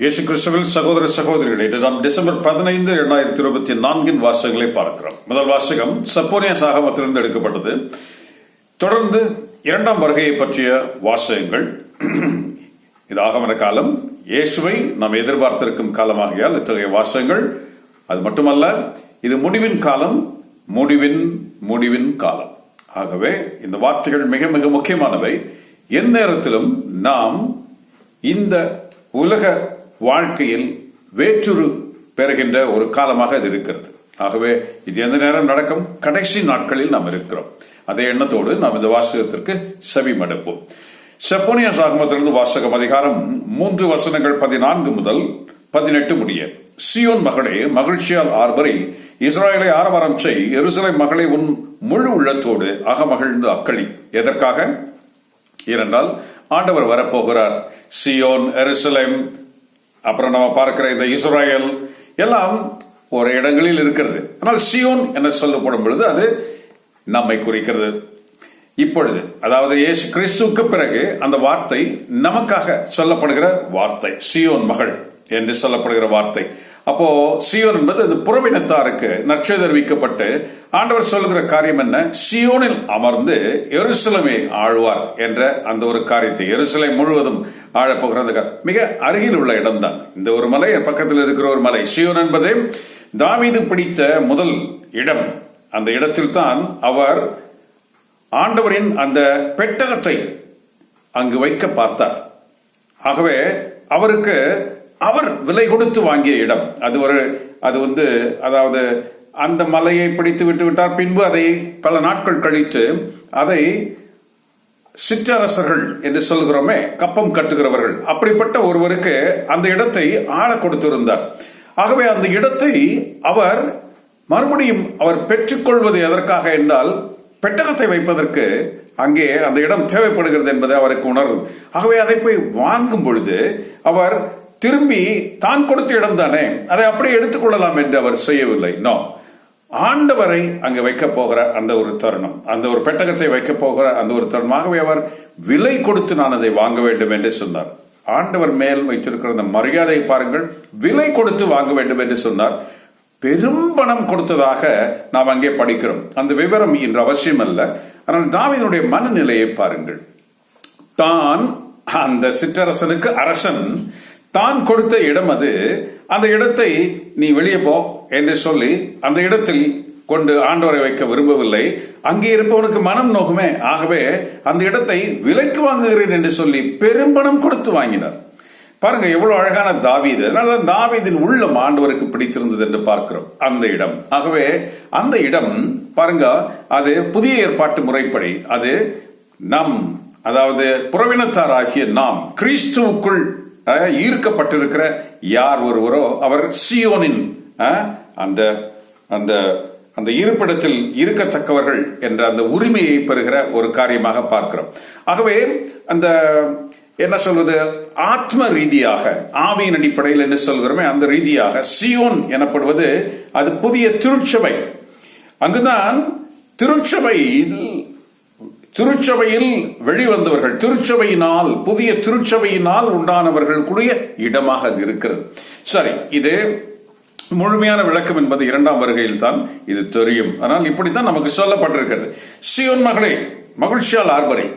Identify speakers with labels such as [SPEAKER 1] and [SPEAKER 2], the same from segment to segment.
[SPEAKER 1] இயேசு கிறிஸ்துவில் சகோதர சகோதரிகளே, இன்று நாம் டிசம்பர் 15, 2024 வாசகங்களை பார்க்கிறோம். முதல் வாசகம் சப்போனியா ஆகமத்திலிருந்து எடுக்கப்பட்டது. தொடர்ந்து இரண்டாம் வருகையை பற்றிய வாசகங்கள். இது ஆகமன காலம், இயேசுவை நாம் எதிர்பார்த்திருக்கும் காலமாகியால் இத்தகைய வாசகங்கள். அது மட்டுமல்ல, இது முடிவின் காலம், முடிவின் காலம். ஆகவே இந்த வார்த்தைகள் மிக மிக முக்கியமானவை. எந்நேரத்திலும் நாம் இந்த உலக வாழ்க்கையில் வேற்றுரு பெறுகின்ற ஒரு காலமாக இது இருக்கிறது. ஆகவே இது எந்த நேரம் நடக்கும்? கடைசி நாட்களில் நாம் இருக்கிறோம். அதே எண்ணத்தோடு நாம் இந்த வாசகத்திற்கு செவி மடுப்போம். செப்போனியா ஆகமத்திலிருந்து வாசகம், அதிகாரம் 3 வசனங்கள் 14 முதல் 18 முடிய. சியோன் மகளே, மகிழ்ச்சியால் ஆர்வரை, இஸ்ராயலை ஆரவாரம் செய், எருசலேம் மகளை உன் முழு உள்ளத்தோடு அகமகிழ்ந்து அக்களி. எதற்காக? ஏனென்றால் ஆண்டவர் வரப்போகிறார். சியோன், எருசலேம், அப்புறம் நம்ம பார்க்கிற இந்த இஸ்ராயல் எல்லாம் ஒரு இடங்களில் இருக்கிறது. ஆனால் சியோன் என சொல்லப்படும் பொழுது அது நம்மை குறிக்கிறது. இப்பொழுது, அதாவது இயேசு கிறிஸ்துவுக்கு பிறகு அந்த வார்த்தை நமக்காக சொல்லப்படுகிற வார்த்தை, சியோன் மகள் என்று சொல்லப்படுகிற வார்த்தை. அப்போ சியோன் என்பது அது புறவினத்தாருக்கு நற்செய்தி அறிவிக்கப்பட்டு ஆண்டவர் சொல்லுகிற காரியம் என்ன? சியோனில் அமர்ந்து எருசலேமை ஆழ்வார் என்ற அந்த ஒரு காரியத்தை, எருசலேம் முழுவதும் ஆழப்போகிற அந்த மிக அருகில் உள்ள இடம்தான் இந்த ஒரு மலை, பக்கத்தில் இருக்கிற ஒரு மலை. சியோன் என்பது தாவீது பிடித்த முதல் இடம். அந்த இடத்தில் தான் அவர் ஆண்டவரின் அந்த பெட்டகத்தை அங்கு வைக்க பார்த்தார். ஆகவே அவருக்கு அவர் விலை கொடுத்து வாங்கிய இடம் அது. அதாவது அந்த மலையை பிடித்து விட்டு விட்டார். பின்பு அதை பல நாட்கள் கழித்து அதை சிற்றரசர்கள் என்று சொல்கிறோமே, கப்பம் கட்டுகிறவர்கள், அப்படிப்பட்ட ஒருவருக்கு அந்த இடத்தை ஆள கொடுத்திருந்தார். ஆகவே அந்த இடத்தை அவர் மறுபடியும் அவர் பெற்றுக்கொள்வது எதற்காக என்றால், பெட்டகத்தை வைப்பதற்கு அங்கே அந்த இடம் தேவைப்படுகிறது என்பதை அவருக்கு உணர்வு. ஆகவே அதை போய் வாங்கும் பொழுது அவர் திரும்பி தான் கொடுத்த இடம் தானே, அதை அப்படியே எடுத்துக்கொள்ளலாம் என்று அவர் செய்யவில்லை. நோ, ஆண்டவரை அங்கு வைக்க போகிற அந்த ஒரு தருணம், அந்த ஒரு பெட்டகத்தை வைக்க போகிற அந்த ஒரு தருணமாகவே அவர் விலை கொடுத்து நான் அதை வாங்க வேண்டும் என்று சொன்னார். ஆண்டவர் மேல் வைத்திருக்கிற அந்த மரியாதையை பாருங்கள். விலை கொடுத்து வாங்க வேண்டும் என்று சொன்னார். பெரும் பணம் கொடுத்ததாக நாம் அங்கே படிக்கிறோம். அந்த விவரம் இன்று அவசியம் அல்ல. ஆனால் தாவீதுடைய மனநிலையை பாருங்கள். தான் அந்த சிற்றரசனுக்கு அரசன், தான் கொடுத்த இடம் அது. அந்த இடத்தை நீ வெளியே போ என்று சொல்லி அந்த இடத்தில் கொண்டு ஆண்டவரை வைக்க விரும்பவில்லை. அங்கே இருப்பவனுக்கு மனம் நோகுமே. ஆகவே அந்த இடத்தை விலைக்கு வாங்குகிறேன் என்று சொல்லி பெரும்பணம் கொடுத்து வாங்கினார். பாருங்க எவ்வளவு அழகான தாவீது. அதனால தாவீதின் உள்ளம் ஆண்டவருக்கு பிடித்திருந்தது என்று பார்க்கிறோம் அந்த இடம். ஆகவே அந்த இடம் பாருங்க, அது புதிய ஏற்பாட்டு முறைப்படி அது நம், அதாவது புறவினத்தார் ஆகிய நாம் கிறிஸ்துவுக்குள் ஈர்க்கப்பட்டிருக்கிற யார் ஒருவரோ அவர் சியோனின் அந்த அந்த அந்த இருப்பிடத்தில் இருக்கத்தக்கவர்கள் என்ற அந்த உரிமையை பெறுகிற ஒரு காரியமாக பார்க்கிறோம். ஆகவே அந்த என்ன சொல்வது, ஆத்ம ரீதியாக, ஆவியின் அடிப்படையில் என்ன சொல்கிறோமே அந்த ரீதியாக சியோன் எனப்படுவது அது புதிய திருச்சபை. அங்குதான் திருச்சபையில் வெளிவந்தவர்கள், திருச்சபையினால், புதிய திருச்சபையினால் உண்டானவர்களுக்குரிய இடமாக அது இருக்கிறது. சரி, இது முழுமையான விளக்கம் என்பது இரண்டாம் வருகையில் தான் இது தெரியும். ஆனால் இப்படித்தான் நமக்கு சொல்லப்பட்டிருக்கிறது. சியோன் மகளே, மகிழ்ச்சியால் ஆர்வரை,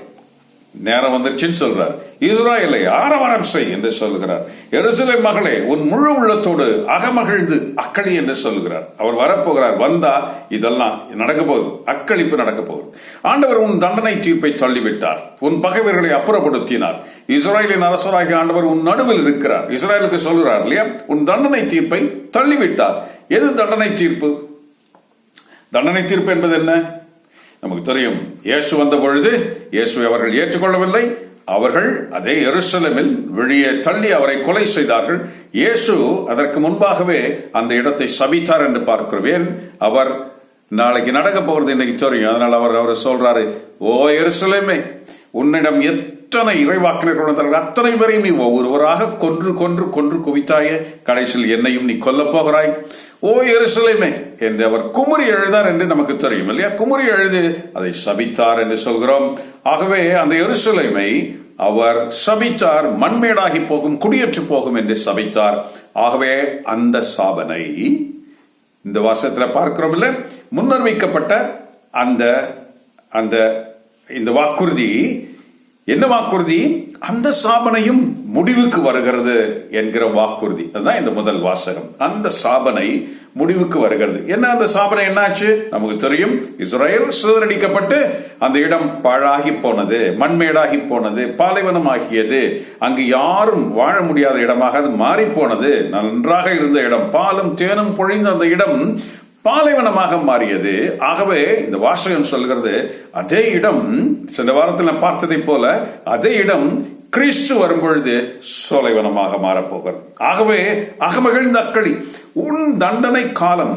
[SPEAKER 1] நேரம் வந்துருச்சுன்னு சொல்றார். இஸ்ராயலை ஆரவாரம் செய் என்று சொல்லுகிறார். எருசலேம் மகளே, உன் முழு உள்ளத்தோடு அகமகிழ்ந்து அக்களி என்று சொல்லுகிறார். அவர் வரப்போகிறார். வந்தா இதெல்லாம் நடக்க போகுது, அக்களிப்பு நடக்க போகுது. ஆண்டவர் உன் தண்டனை தீர்ப்பை தள்ளிவிட்டார், உன் பகைவர்களை அப்புறப்படுத்தினார். இஸ்ராயலின் அரசராகிய ஆண்டவர் உன் நடுவில் இருக்கிறார். இஸ்ராயலுக்கு சொல்கிறார் இல்லையா, உன் தண்டனை தீர்ப்பை தள்ளிவிட்டார். எது தண்டனை தீர்ப்பு? தண்டனை தீர்ப்பு என்பது என்ன நமக்கு தெரியும். இயேசு வந்த பொழுது இயேசுவை அவர்கள் ஏற்றுக்கொள்ளவில்லை. அவர்கள் அதே எருசலேமில் வெளியே தள்ளி அவரை கொலை செய்தார்கள். இயேசு அதற்கு முன்பாகவே அந்த இடத்தை சபித்தார் என்று பார்க்கிறோம். ஏன்? அவர் நாளைக்கு நடக்க போகிறது இன்னைக்கு தெரியும். அதனால் அவர் சொல்றாரு, ஓ எருசலேமே, உன்னிடம் எத்தனை இறைவாக்கினர்கள் வந்தார்கள், அத்தனை பேரையும் நீ ஒவ்வொருவராக கொன்று கொன்று கொன்று குவித்தாயே, கடைசியில் என்னையும் நீ கொல்ல போகிறாய். ஓ எருசலேமே என்று அவர் குமுறி எழுதார் என்று நமக்கு தெரியும் இல்லையா? குமுறி எழுதி அதை சபித்தார் என்று சொல்கிறோம். ஆகவே அந்த எருசலேமை அவர் சபித்தார், மண்மேடாகி போகும், குடியேற்று போகும் என்று சபித்தார். ஆகவே அந்த சாபனை இந்த வாசகத்தில் பார்க்கிறோம் இல்ல, முன்னர் வைக்கப்பட்ட அந்த அந்த இந்த வாக்குறுதி என்ன வாக்குறுதி? அந்த சாபனையும் முடிவுக்கு வருகிறது என்கிற வாக்குறுதி. அதுதான் இந்த முதல் வாசகம். அந்த சாபனை முடிவுக்கு வருகிறது. என்ன அந்த சாபனை என்னாச்சு? நமக்கு தெரியும். இஸ்ரேல் சிதறடிக்கப்பட்டு அந்த இடம் பாழாகி போனது, மண்மேடாகி போனது, பாலைவனமாகியது. அங்கு யாரும் வாழ முடியாத இடமாக அது மாறி போனது. நன்றாக இருந்த இடம், பாலும் தேனும் பொழிந்த அந்த இடம் பாலைவனமாக மாறியது. ஆகவே இந்த வாசகம் சொல்கிறது, அதே இடம் சென்ற வாரத்தில் நான் பார்த்ததை போல அதே இடம் கிறிஸ்து வரும்பொழுது சோலைவனமாக மாறப்போகிறது. ஆகவே அகமகிழ்ந்த அக்களி, உன் தண்டனை காலம்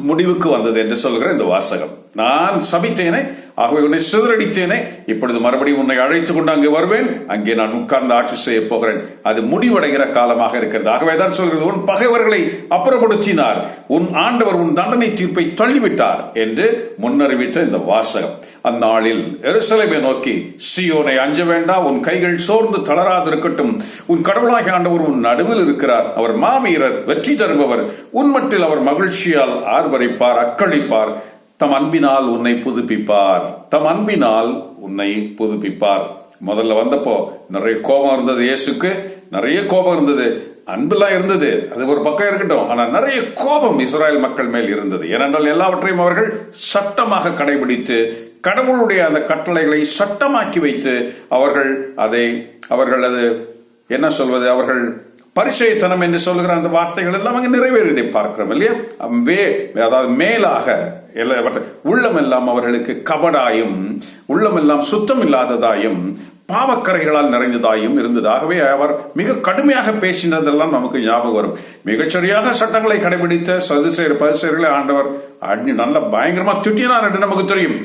[SPEAKER 1] முடிவுக்கு வந்தது என்று சொல்கிற இந்த வாசகம். நான் சபித்தேனே, ஆகவே உன்னை சிதறடித்தேனே, இப்பொழுது மறுபடியும் உன்னை அழைத்துக் கொண்டு அங்கே வருவேன், அங்கே நான் உட்கார்ந்து ஆட்சி செய்ய போகிறேன். அது முடிவடைகிற காலமாக இருக்கிறது. ஆகவேதான் சொல்கிறது, உன் பகைவர்களை அப்புறப்படுத்தினார், உன் ஆண்டவர் உன் தண்டனை தீர்ப்பை தள்ளிவிட்டார் என்று முன்னறிவித்த இந்த வாசகம். அந்நாளில் எருசலேமை நோக்கி, சீயோனை அஞ்ச வேண்டாம், உன் கைகள் சோர்ந்து தளராதிருக்கட்டும், உன் கடவுளாகிய ஆண்டவர் உன் நடுவில் இருக்கிறார், அவர் மாவீரர், வெற்றி தருபவர், உன்மட்டில் அவர் மகிழ்ச்சியால் ஆர்ப்பரிப்பார், அக்களிப்பார், தம் அன்பினால் உன்னை புதுப்பிப்பார், தம் அன்பினால் உன்னை புதுப்பிப்பார். முதல்ல வந்தப்போ நிறைய கோபம் இருந்தது, இயேசுக்கு நிறைய கோபம் இருந்தது, அன்பெல்லாம் இருந்தது, அது ஒரு பக்கம் இருக்கட்டும். ஆனால் நிறைய கோபம் இஸ்ராயல் மக்கள் மேல் இருந்தது. ஏனென்றால் எல்லாவற்றையும் அவர்கள் சட்டமாக கடைபிடித்து கடவுளுடைய அந்த கட்டளைகளை சட்டமாக்கி வைத்து அவர்கள் அது என்ன சொல்வது, அவர்கள் பரிசேயத்தனம் என்று சொல்லுகிற அந்த வார்த்தைகள் எல்லாம் அங்கே நிறைவேறியதை பார்க்கிறோம் இல்லையா? அதாவது மேலாக உள்ளமெல்லாம் அவர்களுக்கு கபடாயும், உள்ளமெல்லாம் சுத்தம் இல்லாததாயும், பாவக்கரைகளால் நிறைந்ததாயும் இருந்தது. ஆகவே அவர் மிக கடுமையாக பேசினதெல்லாம் நமக்கு ஞாபகம் வரும். மிகச்சரியாக சட்டங்களை கடைபிடித்த பரிசேயர்களை ஆண்டவர் நல்ல பயங்கரமா திட்டினார் என்று நமக்கு தெரியும்.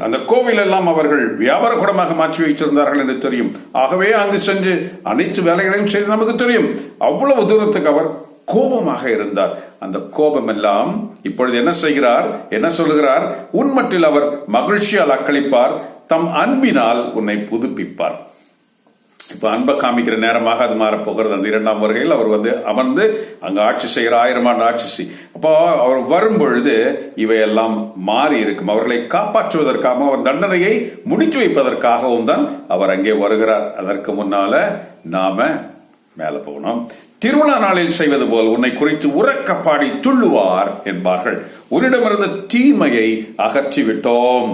[SPEAKER 1] அந்த கோவில் எல்லாம் அவர்கள் வியாபார கூடமாக மாற்றி வைத்திருந்தார்கள் என்று தெரியும். ஆகவே அங்கு சென்று அனைத்து வேலைகளையும் செய்து நமக்கு தெரியும். அவ்வளவு தூரத்துக்கு அவர் கோபமாக இருந்தார். அந்த கோபம் எல்லாம் இப்பொழுது என்ன செய்கிறார், என்ன சொல்லுகிறார்? உன்மட்டில் அவர் மகிழ்ச்சியால் அக்களிப்பார், தம் அன்பினால் உன்னை புதுப்பிப்பார். இப்ப அன்பை காமிக்கிற நேரமாக அது மாறப்போகிறது. அந்த இரண்டாம் வருகையில் அவர் அமர்ந்து அங்கு ஆட்சி செய்கிற 1000 ஆண்டு ஆட்சி. அப்போ அவர் வரும்பொழுது இவையெல்லாம் மாறி இருக்கும். அவர்களை காப்பாற்றுவதற்காகவும் அவர் தண்டனையை முடித்து வைப்பதற்காகவும் தான் அவர் அங்கே வருகிறார். அதற்கு முன்னால நாம மேல போகணும். திருவிழா நாளில் செய்வது போல் உன்னை குறித்து உறக்க பாடி துள்ளுவார் என்பார்கள். உன்னிடமிருந்து தீமையை அகற்றிவிட்டோம்.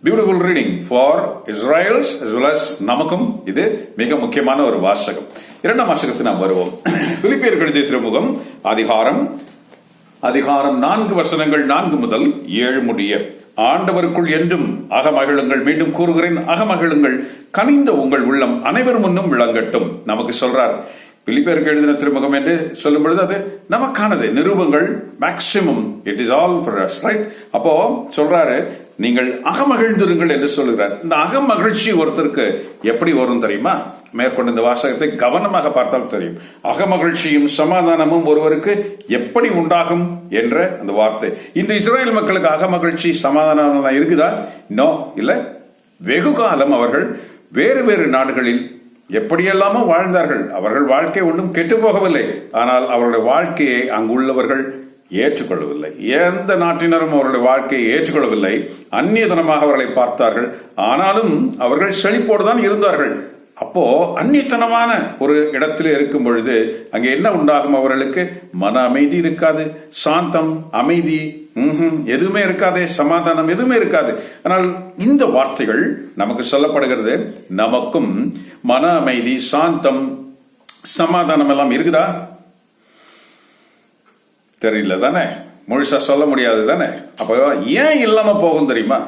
[SPEAKER 1] Beautiful reading for Israel's as well as நமக்கும் இது மிக முக்கியமான ஒரு வாசகம். இரண்டாம் வாசகத்தை நாம் வருவோம். பிலிப்பியர்கள் எழுதிய திருமுகம் அதிகாரம் 4 வசனங்கள் 4 முதல் 7 முடிய. ஆண்டவருக்குள் என்றும் அகமகிழுங்கள். மீண்டும் கூறுகிறேன், அகமகிழுங்கள். கனிந்த உங்கள் உள்ளம் அனைவர் முன்னும் விளங்கட்டும். நமக்கு சொல்றார், பிலிப்பியருக்கு எழுதின திருமுகம் என்று சொல்லும் பொழுது அது நமக்கானது. நிருபங்கள் maximum it is all for us, right? அப்போ சொல்றாரு, நீங்கள் அகமகிழ்ந்திருங்கள் என்று சொல்லுகிறார். இந்த அகமகிழ்ச்சி ஒருத்தருக்கு எப்படி வரும் தெரியுமா? மேற்கொண்டு இந்த வாசகத்தை கவனமாக பார்த்தால் தெரியும். அகமகிழ்ச்சியும் சமாதானமும் ஒருவருக்கு எப்படி உண்டாகும் என்ற அந்த வார்த்தை. இந்த இஸ்ரேல் மக்களுக்கு அகமகிழ்ச்சி சமாதானம் இருக்குதா? நோ, இல்ல. வெகு காலம் அவர்கள் வேறு வேறு நாடுகளில் எப்படியெல்லாமோ வாழ்ந்தார்கள். அவர்கள் வாழ்க்கை ஒன்றும் கெட்டு போகவில்லை. ஆனால் அவருடைய வாழ்க்கையை அங்குள்ளவர்கள் ஏற்றுக்கொள்ளவில்லை. எந்த நாட்டினரும் அவருடைய வாழ்க்கையை ஏற்றுக்கொள்ளவில்லை. அந்நியத்தனமாக அவர்களை பார்த்தார்கள். ஆனாலும் அவர்கள் செழிப்போடுதான் இருந்தார்கள். அப்போ அந்நியத்தனமான ஒரு இடத்துல இருக்கும் பொழுது அங்கே என்ன உண்டாகும்? அவர்களுக்கு மன அமைதி இருக்காது, சாந்தம், அமைதி எதுவுமே இருக்காது, சமாதானம் எதுவுமே இருக்காது. ஆனால் இந்த வார்த்தைகள் நமக்கு சொல்லப்படுகிறது, நமக்கும் மன அமைதி, சாந்தம், சமாதானம் எல்லாம் இருக்குதா? தெரியல தானே, முழுசா சொல்ல முடியாது தானே. அப்ப ஏன் இல்லாம போகும் தெரியுமா?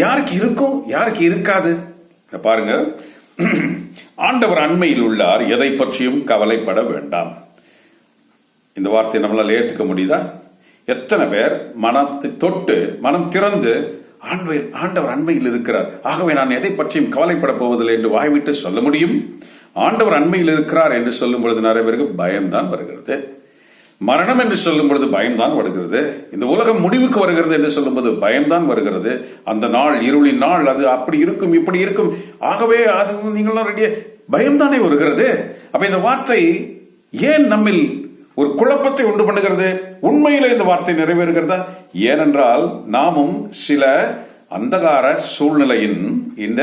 [SPEAKER 1] யாருக்கு இருக்கும், யாருக்கு இருக்காது? பாருங்க, ஆண்டவர் அண்மையில் உள்ளார், எதை பற்றியும் கவலைப்பட வேண்டாம். இந்த வார்த்தையை நம்மளால் ஏற்றுக்க முடியுதா? எத்தனை பேர் மனத்தை தொட்டு மனம் திறந்து ஆண்டவர் அண்மையில் இருக்கிறார், ஆகவே நான் எதை பற்றியும் கவலைப்பட போவதில்லை என்று வாய்விட்டு சொல்ல முடியும்? ஆண்டவர் அண்மையில் இருக்கிறார் என்று சொல்லும் பொழுது நிறைய பேருக்கு பயம்தான் வருகிறது. மரணம் என்று சொல்லும் பொழுது பயம்தான் வருகிறது. இந்த உலகம் முடிவுக்கு வருகிறது என்று சொல்லும்போது பயம்தான் வருகிறது. அந்த நாள் இருளின் நாள், அது அப்படி இருக்கும் இப்படி இருக்கும், ஆகவே அது நீங்களும் ரெடியா பயம்தானே வருகிறது. அப்ப இந்த வார்த்தை ஏன் நம்மில் ஒரு குழப்பத்தை உண்டு பண்ணுகிறது? உண்மையில இந்த வார்த்தை நிறைவேறுகிறதா? ஏனென்றால் நாமும் சில அந்தகார சூழ்நிலையின் இந்த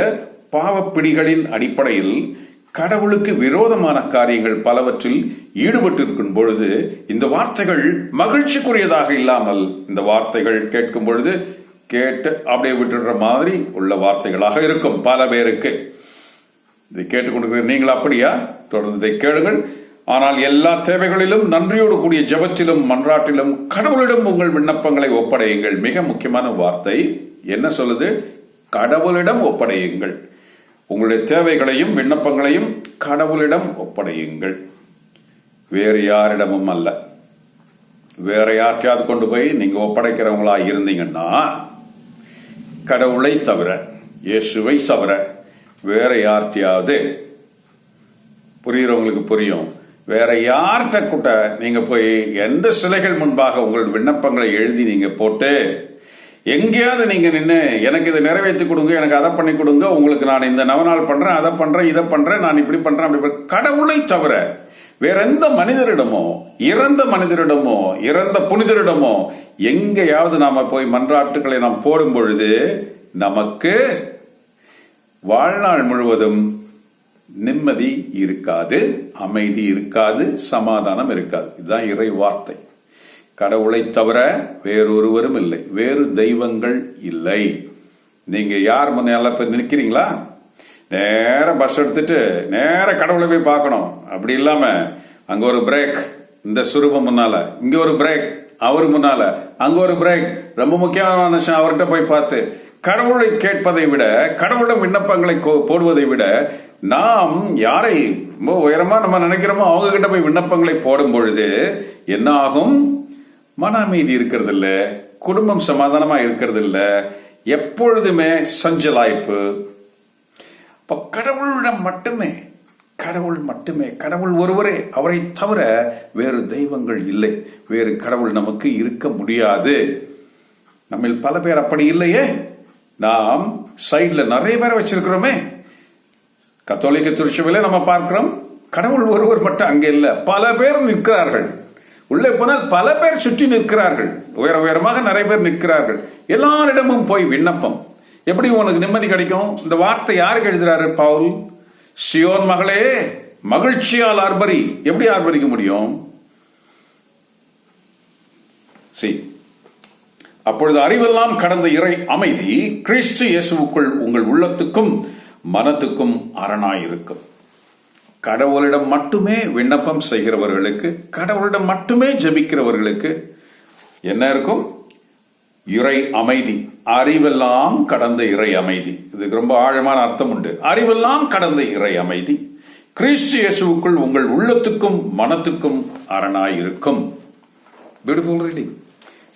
[SPEAKER 1] பாவப்பிடிகளின் அடிப்படையில் கடவுளுக்கு விரோதமான காரியங்கள் பலவற்றில் ஈடுபட்டிருக்கும் பொழுது இந்த வார்த்தைகள் மகிழ்ச்சிக்குரியதாக இல்லாமல், இந்த வார்த்தைகள் கேட்கும் பொழுது கேட்டு அப்படியே விட்டுடுற மாதிரி உள்ள வார்த்தைகளாக இருக்கும் பல பேருக்கு. இதை கேட்டுக்கொண்டிருக்கிற நீங்கள் அப்படியா? தொடர்ந்து இதை கேளுங்கள். ஆனால் எல்லா தேவைகளிலும் நன்றியோடு கூடிய ஜெபத்திலும் மன்றாட்டிலும் கடவுளிடம் உங்கள் விண்ணப்பங்களை ஒப்படையுங்கள். மிக முக்கியமான வார்த்தை என்ன சொல்லுது? கடவுளிடம் ஒப்படையுங்கள். உங்களுடைய தேவைகளையும் விண்ணப்பங்களையும் கடவுளிடம் ஒப்படையுங்கள். வேறு யாரிடமும் அல்ல. வேற யார்ட்டையாவது கொண்டு போய் நீங்க ஒப்படைக்கிறவங்களா இருந்தீங்கன்னா, கடவுளை தவிர, இயேசுவை தவிர வேற யார்ட்டையாவது, புரியுறவங்களுக்கு புரியும், வேற யார்கிட்ட கூட நீங்க போய் எந்த சிலைகள் முன்பாக உங்கள் விண்ணப்பங்களை எழுதி நீங்க போட்டு எங்கேயாவது நீங்க நின்று எனக்கு இதை நிறைவேற்றி கொடுங்க, எனக்கு அதை பண்ணி கொடுங்க, உங்களுக்கு நான் இந்த நவநாள் பண்றேன், அதை பண்றேன், இதை பண்றேன், நான் இப்படி பண்றேன், அப்படி கடவுளை தவிர வேற எந்த மனிதரிடமோ, இறந்த மனிதரிடமோ, இறந்த புனிதரிடமோ எங்கேயாவது நாம போய் மன்றாட்டுகளை நாம் போடும் பொழுது நமக்கு வாழ்நாள் முழுவதும் நிம்மதி இருக்காது, அமைதி இருக்காது, சமாதானம் இருக்காது. இதுதான் இறை வார்த்தை. கடவுளை தவிர வேறொருவரும் இல்லை, வேறு தெய்வங்கள் இல்லை. நீங்க யார் முன்னால போய் நிற்கிறீங்களா? நேர பஸ் எடுத்துட்டு நேர கடவுளை போய் பார்க்கணும். அப்படி இல்லாம அங்க ஒரு பிரேக், இந்த சுரூபம் முன்னால, இங்க ஒரு பிரேக், அவரு முன்னால, அங்க ஒரு பிரேக், ரொம்ப முக்கியமான விஷயம், அவர்கிட்ட போய் பார்த்து கடவுளை கேட்பதை விட, கடவுளிடம் விண்ணப்பங்களை போடுவதை விட, நாம் யாரை ரொம்ப உயரமா நம்ம நினைக்கிறோமோ அவங்க கிட்ட போய் விண்ணப்பங்களை போடும் பொழுது என்ன ஆகும்? மன அமைதி இருக்கிறது இல்ல, குடும்பம் சமாதானமா இருக்கிறது இல்ல, எப்பொழுதுமே சஞ்சலாய்ப்பு. கடவுளிடம் மட்டுமே, கடவுள் மட்டுமே, கடவுள் ஒருவரே, அவரை தவிர வேறு தெய்வங்கள் இல்லை, வேறு கடவுள் நமக்கு இருக்க முடியாது. நம்ம பல பேர் அப்படி இல்லையே. நாம் சைட்ல நிறைய பேரை வச்சிருக்கிறோமே. கத்தோலிக்க திருச்சபையில நம்ம பார்க்கிறோம், கடவுள் ஒருவர் மட்டும் அங்கே இல்ல, பல பேர் நிற்கிறார்கள். உள்ளே போனால் பல பேர் சுற்றி நிற்கிறார்கள், உயர உயரமாக நிறைய பேர் நிற்கிறார்கள். எல்லாரிடமும் போய் விண்ணப்பம். எப்படி உனக்கு நிம்மதி கிடைக்கும்? இந்த வார்த்தை யாருக்கு எழுதுறாரு பவுல்? சியோன் மகளே மகிழ்ச்சியால் ஆர்ப்பரி. எப்படி ஆர்ப்பரிக்க முடியும்? அப்பொழுது அறிவெல்லாம் கடந்த இறை அமைதி கிறிஸ்து இயேசுவுக்குள் உங்கள் உள்ளத்துக்கும் மனத்துக்கும் அரணாயிருக்கும். கடவுளிடம் மட்டுமே விண்ணப்பம் செய்கிறவர்களுக்கு, கடவுளிடம் மட்டுமே ஜெபிக்கிறவர்களுக்கு என்ன இருக்கும்? இறை அமைதி. அறிவெல்லாம் கடந்த இறை அமைதி. இதுக்கு ரொம்ப ஆழமான அர்த்தம் உண்டு. அறிவெல்லாம் கடந்த இறை அமைதி கிறிஸ்து இயேசுவுக்குள் உங்கள் உள்ளத்துக்கும் மனத்துக்கும் அரணாயிருக்கும். Beautiful reading,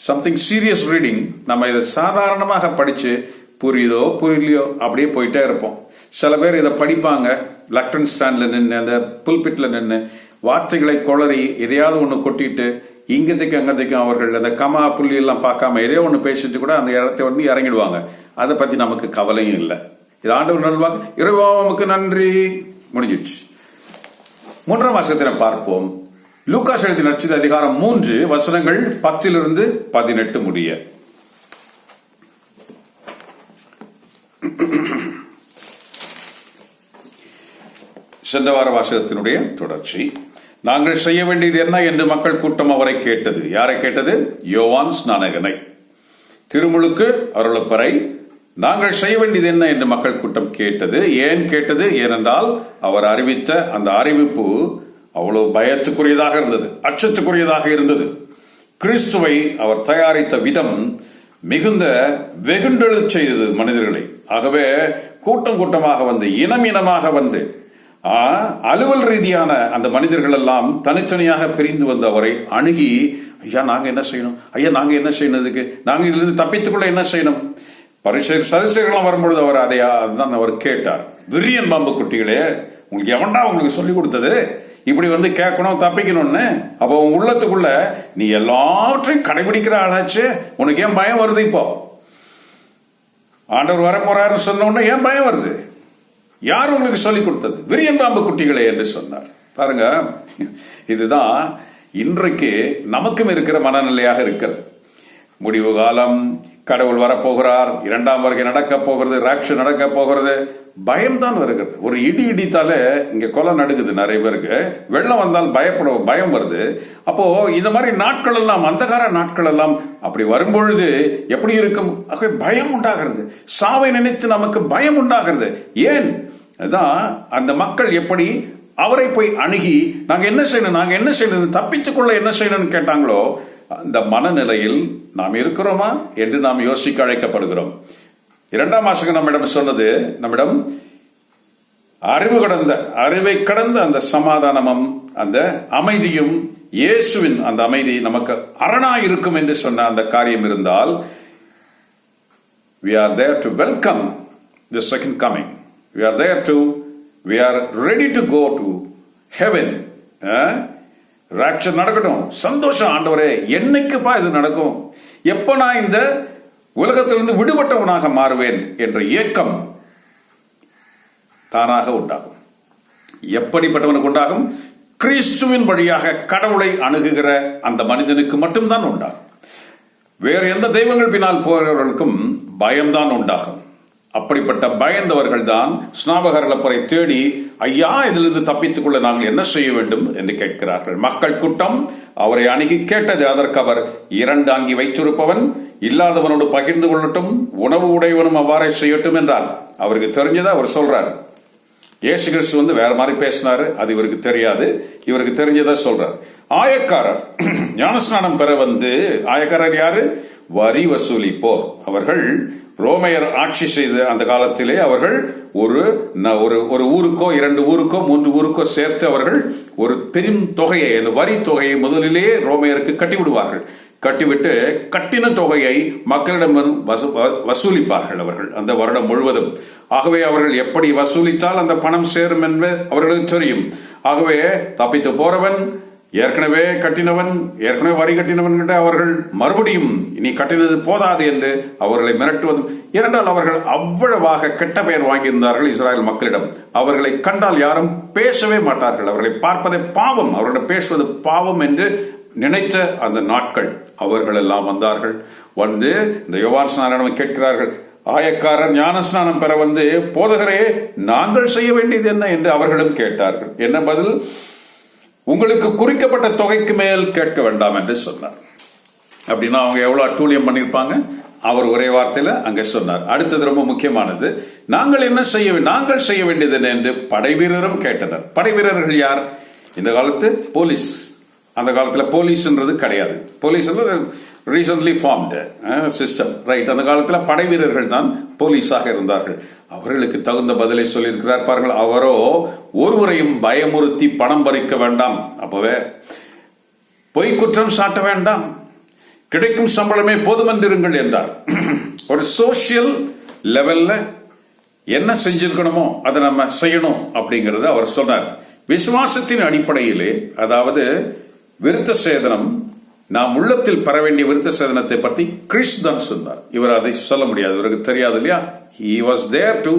[SPEAKER 1] something serious reading. நம்ம இதை சாதாரணமாக படிச்சு புரியுதோ புரியலையோ அப்படியே போயிட்டே இருப்போம். சில பேர் இதை படிப்பாங்க, லெக்டன் ஸ்டாண்ட்ல நின்று, அந்த புல்பிட்ல நின்று வார்த்தைகளை கொளறி எதையாவது ஒன்று கொட்டிட்டு இங்கத்தைக்கும் அங்கத்தைக்கும் அவர்கள் அந்த கமா புள்ளி எல்லாம் பார்க்காம எதையோ ஒன்று பேசிட்டு கூட அந்த இடத்தை வந்து இறங்கிடுவாங்க. அதை பத்தி நமக்கு கவலையும் இல்லை. இது ஆண்டவர் நல்வாக்கு, இறைவாவுக்கு நன்றி, முடிஞ்சிடுச்சு. 3ஆம் வசனத்தை பார்ப்போம். லூக்காஸ் எழுதின நற்செய்தி அதிகாரம் 3 வசனங்கள் 10 18 முடிய. சென்ற வார வாசகத்தினுடைய தொடர்ச்சி. நாங்கள் செய்ய வேண்டியது என்ன என்று மக்கள் கூட்டம் அவரை கேட்டது. யாரை கேட்டது? யோவான் ஸ்நானகனை. திருமுழுக்கு அருளப்பறை. நாங்கள் செய்ய வேண்டியது என்ன என்று மக்கள் கூட்டம் கேட்டது. ஏன் கேட்டது? ஏனென்றால் அவர் அறிவித்த அந்த அறிவிப்பு அவ்வளவு பயத்துக்குரியதாக இருந்தது, அச்சத்துக்குரியதாக இருந்தது. கிறிஸ்துவை அவர் தயாரித்த விதம் மிகுந்த வெகுண்டெழு செய்தது மனிதர்களை. ஆகவே கூட்டம் கூட்டமாக வந்து, இனம் இனமாக வந்து, அலுவல் ரீதியான அந்த மனிதர்கள் எல்லாம் தனித்தனியாக பிரிந்து வந்து அவரை அணுகி, ஐயா நாங்க என்ன செய்யணும், ஐயா நாங்க என்ன செய்யணுதுக்கு, நாங்க இதுல இருந்து தப்பித்துக்கொள்ள என்ன செய்யணும்? பரிசேயர் சதுசேயர்களாம் வரும்பொழுது அவர் அதுதான் அவர் கேட்டார். விரியன் பாம்பு குட்டிகளே, உங்களுக்கு எவன்டா உங்களுக்கு சொல்லிக் கொடுத்தது? இப்படி வந்து கேட்கணும் தப்பிக்கணும்னு. அப்போ உன் உள்ளத்துக்குள்ள நீ எல்லாவற்றையும் கடைபிடிக்கிற ஆளாச்சு, உனக்கு ஏன் பயம் வருது? இப்போ ஆண்டவர் வரப்போறாருன்னு சொன்ன உடனே ஏன் பயம் வருது? யார் உங்களுக்கு சொல்லிக் கொடுத்தது? விரியன் பாம்பு குட்டிகளே என்று சொன்னார். பாருங்க, இதுதான் இன்றைக்கு நமக்கும் இருக்கிற மனநிலையாக இருக்கிறது. முடிவு காலம், கடவுள் வரப்போகிறார், இரண்டாம் வருகை நடக்க போகிறது, ராப்சர் நடக்க போகிறது, பயம்தான் வருகிறது. ஒரு இடி இடித்தாலே இங்க கொலை நடுக்குது நிறைய பேருக்கு. வெள்ளம் வந்தால் பயம் வருது. அப்போ இந்த மாதிரி நாட்கள் எல்லாம், அந்தகார நாட்கள் எல்லாம் அப்படி வரும்பொழுது எப்படி இருக்கும்? பயம் உண்டாகிறது. சாவை நினைத்து நமக்கு பயம் உண்டாகிறது. ஏன்? அதான் அந்த மக்கள் எப்படி அவரை போய் அணுகி நாங்க என்ன செய்யணும் தப்பித்துக் கொள்ள என்ன செய்யணும்னு கேட்டாங்களோ, அந்த மனநிலையில் நாம் இருக்கிறோமா என்று நாம் யோசிக்க அழைக்கப்படுகிறோம். இரண்டாம் வாசகம் நம்மிடம் சொன்னது, நம்மிடம் அறிவை கடந்த அந்த சமாதானமும் அந்த அமைதியும், இயேசுவின் அந்த அமைதி நமக்கு அரணாய் இருக்கும் என்று சொன்ன அந்த காரியம் இருந்தால், we are there to welcome the second coming. We are ready to go to heaven. Rapture நடக்கட்டும், சந்தோஷம். ஆண்டவரே, என்னைக்குப்பா இது நடக்கும்? எப்ப நான் இந்த உலகத்திலிருந்து விடுபட்டவனாக மாறுவேன் என்ற ஏக்கம் தானாக உண்டாகும். எப்படிப்பட்டவனுக்கு உண்டாகும்? கிறிஸ்துவின் வழியாக கடவுளை அணுகுகிற அந்த மனிதனுக்கு மட்டும்தான் உண்டாகும். வேறு எந்த தெய்வங்கள் பின்னால் போகிறவர்களுக்கும் பயம்தான் உண்டாகும். அப்படிப்பட்ட பயந்தவர்கள் தான் ஸ்நாபகர்களை தேடி, ஐயா, இதிலிருந்து தப்பித்துக் கொள்ள நாங்கள் என்ன செய்ய வேண்டும் என்று கேட்கிறார்கள். மக்கள் கூட்டம் அவரை அணுகி கேட்டது, அதற்கு அவர், 2 அங்கி வைத்திருப்பவன் இல்லாதவனோடு பகிர்ந்து கொள்ளட்டும், உணவு உடையவனும் அவ்வாறே செய்யட்டும் என்றார். அவருக்கு தெரிஞ்சதை அவர் சொல்றாரு. இயேசு கிறிஸ்து வேற மாதிரி பேசினாரு, அது இவருக்கு தெரியாது. இவருக்கு தெரிஞ்சதை சொல்றார். ஆயக்காரர் ஞானஸ்நானம் பெற ஆயக்காரர் யாரு? வரி வசூலிப்போர். அவர்கள் ரோமையர் ஆட்சி செய்த அந்த காலத்திலே அவர்கள் ஒரு ஊருக்கோ 2 ஊருக்கோ 3 ஊருக்கோ சேர்த்து அவர்கள் ஒரு பெரும் தொகையை, அந்த வரி தொகையை முதலிலேயே ரோமையருக்கு கட்டிவிடுவார்கள். கட்டிவிட்டு கட்டின தொகையை மக்களிடம் வசூலிப்பார்கள் அவர்கள் அந்த வருடம் முழுவதும். ஆகவே அவர்கள் எப்படி வசூலித்தால் அந்த பணம் சேரும் என்பது அவர்களுக்கு தெரியும். ஆகவே தப்பித்து போறவன், ஏற்கனவே வரி கட்டினவன் கிட்ட அவர்கள் மறுபடியும் நீ கட்டினது போதாது என்று அவர்களை மிரட்டுவதும். இரண்டால் அவர்கள் அவ்வளவாக கெட்ட பெயர் வாங்கியிருந்தார்கள் இஸ்ராயல் மக்களிடம். அவர்களை கண்டால் யாரும் பேசவே மாட்டார்கள். அவர்களை பார்ப்பதை பாவம், அவர்களிடம் பேசுவது பாவம் என்று நினைத்த அந்த நாட்கள். அவர்கள் எல்லாம் வந்தார்கள். இந்த யோவான் ஸ்நானனம் கேட்கிறார்கள். ஆயக்காரர் ஞானஸ்நானம் பெற போதகரே, நாங்கள் செய்ய வேண்டியது என்ன என்று அவர்களும் கேட்டார்கள். என்ன பதில்? உங்களுக்கு குறிக்கப்பட்ட தொகைக்கு மேல் கேட்க வேண்டாம் என்று சொன்னார். அப்படின்னா அவங்க எவ்வளவு அட்டூழியம் பண்ணிருப்பாங்க? அவர் ஒரே வார்த்தையில அங்க சொன்னார். அடுத்தது ரொம்ப முக்கியமானது, நாங்கள் செய்ய வேண்டியது என்ன என்று படை வீரரும் கேட்டனர். படை வீரர்கள் யார்? இந்த காலத்து போலீஸ். அந்த காலத்துல போலீஸ்ன்றது கிடையாது. Police recently formed system, right? அந்த காலத்துல படை வீரர்கள் தான் போலீஸாக இருந்தார்கள். அவர்களுக்கு தகுந்த பதிலை சொல்லியிருக்கிறார் பாருங்கள். அவரோ, ஒருவரையும் பயமுறுத்தி பணம் பறிக்க வேண்டாம், அப்பவே பொய் குற்றம் சாட்ட வேண்டாம், கிடைக்கும் சம்பளமே போதுமென்றிருங்கள் என்றார். ஒரு சோசியல் லெவல்ல என்ன செஞ்சிருக்கணுமோ அதை நம்ம செய்யணும் அப்படிங்கறத அவர் சொன்னார். விசுவாசத்தின் அடிப்படையிலே, அதாவது விருத்த சேதனம், நாம் உள்ளத்தில் பெற வேண்டிய விருத்த சேதனத்தை பற்றி கிறிஸ்து தான் சொன்னார். இவர் அதை சொல்ல முடியாது, இவருக்கு தெரியாது இல்லையா? He was there to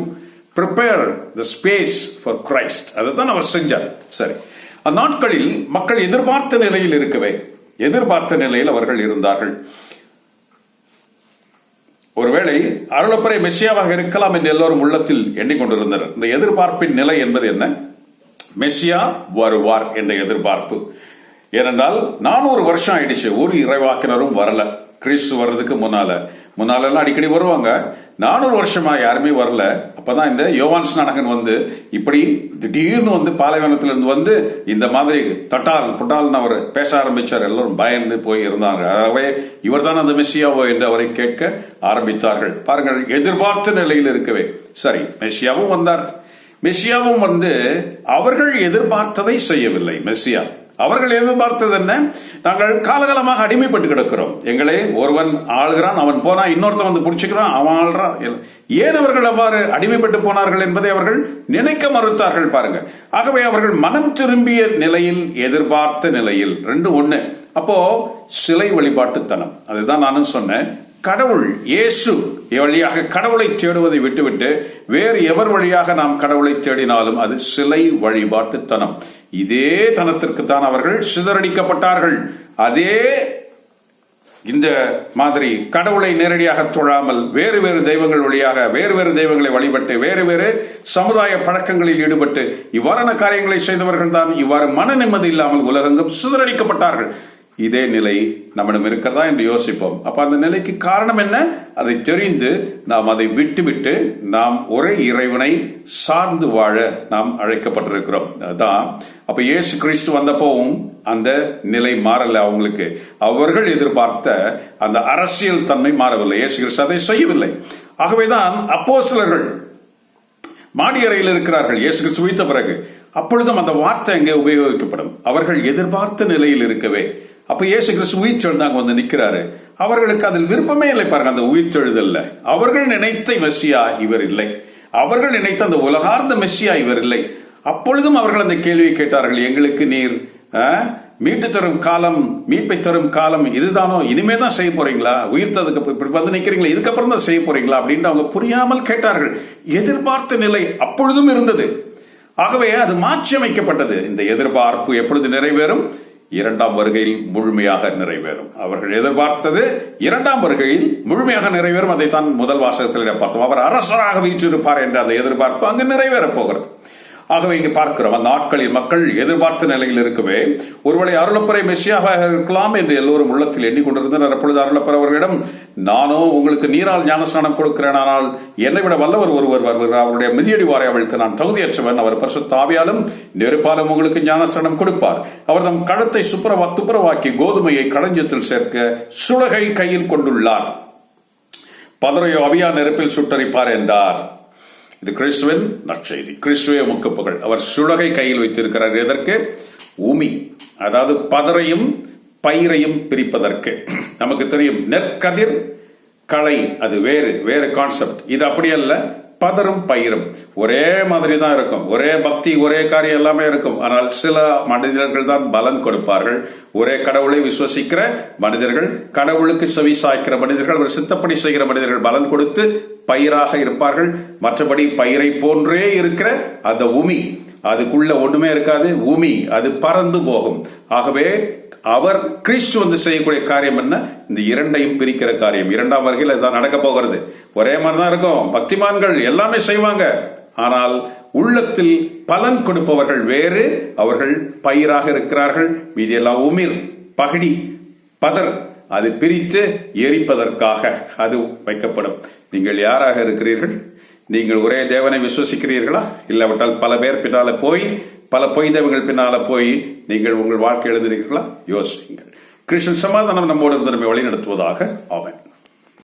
[SPEAKER 1] prepare the space for Christ. அதுதான் அவர் செஞ்சார். சரி, அந்நாட்களில் மக்கள் எதிர்பார்த்த நிலையில் எதிர்பார்த்த நிலையில் அவர்கள் இருந்தார்கள். ஒருவேளை அருளப்பரை மெஸ்ஸியாவாக இருக்கலாம் என்று எல்லோரும் உள்ளத்தில் எண்ணிக்கொண்டிருந்தனர். இந்த எதிர்பார்ப்பின் நிலை என்பது என்ன? மெஸ்ஸியா வருவார் என்ற எதிர்பார்ப்பு. ஏனென்றால் 400 வருஷம் ஆயிடுச்சு, ஒரு இறைவாக்கினரும் வரல. கிறிஸ்து வர்றதுக்கு முன்னால அடிக்கடி வருவாங்க. 400 வருஷமா யாருமே வரல. அப்பதான் இந்த யோவான் ஸ்நானகன் இப்படி திடீர்னு பாலைவனத்திலிருந்து இந்த மாதிரி புட்டால் அவர் பேச ஆரம்பிச்சார். எல்லாரும் பயந்து போய் இருந்தாங்க. ஆகவே இவர் தான் அந்த மெஸ்ஸியாவோ என்று அவரை கேட்க ஆரம்பித்தார்கள். பாருங்கள், எதிர்பார்த்த நிலையில் இருக்கவே. சரி, மெஸ்ஸியாவும் வந்தார். மெஸ்ஸியாவும் அவர்கள் எதிர்பார்த்ததை செய்யவில்லை. மெஸ்ஸியா அவர்கள் எதிர்பார்த்தது என்ன? நாங்கள் காலகாலமாக அடிமைப்பட்டு கிடக்கிறோம், எங்களை ஒருவன் ஆளுகிறான், அவன் போனா இன்னொருத்தன் வந்து பிடிச்சுக்கிறான், அவன் ஆள்றான். ஏன் அவர்கள் அவ்வாறு அடிமைப்பட்டு போனார்கள் என்பதை அவர்கள் நினைக்க மறுத்தார்கள் பாருங்க. ஆகவே அவர்கள் மனம் திரும்பிய நிலையில், எதிர்பார்த்த நிலையில், ரெண்டு ஒண்ணு. அப்போ சிலை வழிபாட்டுத்தனம், அதுதான் நானும் சொன்னேன். கடவுள் இயேசு வழியாக கடவுளை தேடுவதை விட்டுவிட்டு வேறு எவர் வழியாக நாம் கடவுளை தேடினாலும் அது சிலை வழிபாட்டுத்தனம். இதே தனத்திற்கு தான் அவர்கள் சிதறடிக்கப்பட்டார்கள். அதே இந்த மாதிரி கடவுளை நேரடியாக தொழாமல் வேறு வேறு தெய்வங்கள் வழியாக வேறு வேறு தெய்வங்களை வழிபட்டு வேறு வேறு சமுதாய பழக்கங்களில் ஈடுபட்டு இவ்வாறான காரியங்களை செய்தவர்கள் தான் இவ்வாறு மன நிம்மதி இல்லாமல் உலகெங்கும் சிதறடிக்கப்பட்டார்கள். இதே நிலை நம்மிடம் இருக்கிறதா என்று யோசிப்போம். அப்ப அந்த நிலைக்கு காரணம் என்ன? அதை தெரிந்து நாம் அதை விட்டுவிட்டு நாம் ஒரே இறைவனை சார்ந்து வாழ நாம் அழைக்கப்பட்டிருக்கிறோம். அதான் அப்ப இயேசு கிறிஸ்து வந்தப்போவும் அந்த நிலை மாறல அவங்களுக்கு. அவர்கள் எதிர்பார்த்த அந்த அரசியல் தன்மை மாறவில்லை. இயேசு கிறிஸ்து அதை செய்யவில்லை. ஆகவேதான் அப்போஸ்தலர்கள் மாடி அறையில் இருக்கிறார்கள் இயேசு கிறிஸ்து உயிர்த்த பிறகு. அப்பொழுதும் அந்த வார்த்தை எங்கே உபயோகிக்கப்படும்? அவர்கள் எதிர்பார்த்த நிலையில் இருக்கவே. அப்ப இயேசு கிறிஸ்து உயிர் தெழுந்தாங்க வந்து நிற்கிறாரு. அவர்களுக்கு அதில் விருப்பமே இல்லை பாருங்க, அந்த உயிர் தெழுதல்ல. அவர்கள் நினைத்த மெஸ்ஸியா இவர் இல்லை. அவர்கள் நினைத்த அந்த உலகார்ந்த மெஸ்ஸியா இவர் இல்லை. அப்பொழுதும் அவர்கள் அந்த கேள்வியை கேட்டார்கள், எங்களுக்கு நீர் மீட்டு தரும் காலம், மீட்பை தரும் காலம் இதுதானோ? இனிமே தான் செய்ய போறீங்களா? உயிர்த்ததுக்கு இப்படி வந்து நிக்கிறீங்களா, இதுக்கப்புறம் தான் செய்ய போறீங்களா அப்படின்னு அவங்க புரியாமல் கேட்டார்கள். எதிர்பார்த்த நிலை அப்பொழுதும் இருந்தது. ஆகவே அது மாற்றி அமைக்கப்பட்டது. இந்த எதிர்பார்ப்பு எப்பொழுது நிறைவேறும்? இரண்டாம் வருகையில் முழுமையாக நிறைவேறும். அவர்கள் எதிர்பார்த்தது இரண்டாம் வருகையில் முழுமையாக நிறைவேறும். அதைத்தான் முதல் வாசகத்தில் பார்த்தோம். அவர் அரசராக வீற்றிருப்பார் என்ற அந்த எதிர்பார்ப்பு அங்கு நிறைவேறப் போகிறது. ஆகவே இங்கு பார்க்கிறோம், அந்த நாட்களில் மக்கள் எதிர்பார்த்த நிலையில் இருக்கவே ஒருவேளை அருளப்பரை மெஸ்ஸியாவாக இருக்கலாம் என்று எல்லோரும் உள்ளத்தில் எண்ணிக்கொண்டிருந்தனர். அப்பொழுது அருளப்பர் அவர்களிடம், நானோ உங்களுக்கு நீரால் ஞானஸ்நானம் கொடுக்கிறேன், ஆனால் என்னை விட வல்லவர் ஒருவர் வருகிறார், அவருடைய மிதியடி வாரை அவளுக்கு நான் தகுதியற்றவன், அவர் பரிசுத்த ஆவியாலும் நெருப்பாலும் உங்களுக்கு ஞானஸ்நானம் கொடுப்பார், அவர் தம் கழுத்தை துப்புரவாக்கி கோதுமையை களஞ்சியத்தில் சேர்க்க சுளகை கையில் கொண்டுள்ளார், பதரையோ அவியா நெருப்பில் சுட்டரிப்பார் என்றார். இது கிறிஸ்துவின் நற்செய்தி, கிறிஸ்துவே முக்கப்புகள். அவர் சுளகை கையில் வைத்திருக்கிறார். எதற்கு? உமி, அதாவது பதரையும் பயிரையும் பிரிப்பதற்கு. நமக்கு தெரியும் நெற்கதிர் களை, அது வேறு வேறு கான்செப்ட். இது அப்படி அல்ல. பதரும் பயிரும் ஒரே மாதிரி தான் இருக்கும். ஒரே பக்தி, ஒரே காரியம் எல்லாமே இருக்கும். ஆனால் சில மனிதர்கள் தான் பலன் கொடுப்பார்கள். ஒரே கடவுளை விசுவசிக்கிற மனிதர்கள், கடவுளுக்கு செவி சாய்க்கிற மனிதர்கள், அவர் சித்தப்படி செய்கிற மனிதர்கள் பலன் கொடுத்து பயிராக இருப்பார்கள். மற்றபடி பயிரை போன்றே இருக்கிற அந்த உமி, அதுக்குள்ள ஒண்ணுமே இருக்காது. உமி அது பறந்து போகும். ஆகவே அவர் கிறிஸ்து வந்து செய்யக்கூடிய காரியம் என்ன? இந்த இரண்டையும் பிரிக்கிற காரியம். இரண்டாம் வருகையில் இதுதான் நடக்க போகிறது. ஒரே மாதிரிதான் இருக்கும். பக்திமான்கள் எல்லாமே செய்வாங்க. ஆனால் உள்ளத்தில் பலன் கொடுப்பவர்கள் வேறு, அவர்கள் பயிராக இருக்கிறார்கள். மீதியெல்லாம் உமிர், பகடி, பதர், அது பிரித்து எரிப்பதற்காக அது வைக்கப்படும். நீங்கள் யாராக இருக்கிறீர்கள்? நீங்கள் ஒரே தேவனை விசுவசிக்கிறீர்களா? இல்லாவிட்டால் பல பேர் பின்னால போய், பல பொய் தெய்வங்கள் பின்னால போய் நீங்கள் உங்கள் வாழ்க்கை எழுதுகிறீர்களா? யோசிங்கள். கிறிஸ்துவின் சமாதானம் நம்மோடு இருந்து நம்மை வழி நடத்துவதாக. ஆமென்.